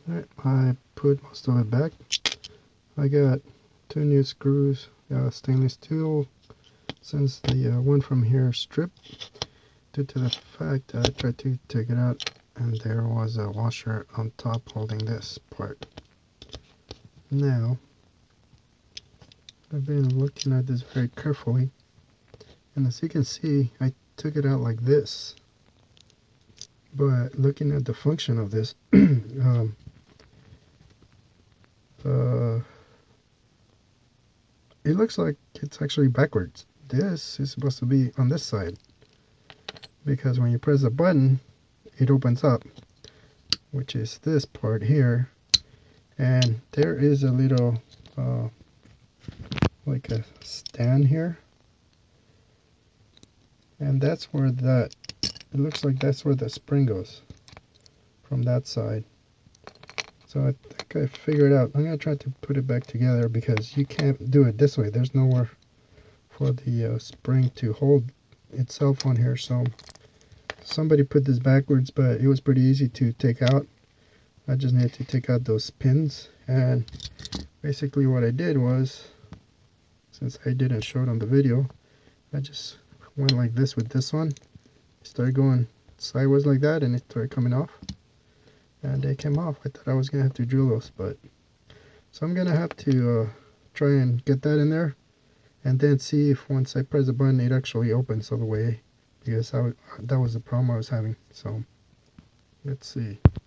Alright, I put most of it back. I got 2 new screws, stainless steel, since the one from here stripped due to the fact that I tried to take it out and there was a washer on top holding this part. Now, I've been looking at this very carefully, and as you can see, I took it out like this. But looking at the function of this, it looks like it's actually backwards. This is supposed to be on this side, because when you press the button, it opens up, which is this part here, and there is a little like a stand here, and that's where it looks like that's where the spring goes, from that side. So I think I figured out. I'm gonna try to put it back together because you can't do it this way. There's nowhere for the spring to hold itself on here, so somebody put this backwards, but it was pretty easy to take out. I just needed to take out those pins, and basically what I did was, since I didn't show it on the video, I just went like this with this one. Started going sideways like that, and it started coming off, and they came off. I thought I was gonna have to drill those, but so I'm gonna have to try and get that in there, and then see if once I press the button it actually opens all the way, because that was the problem I was having. So let's see.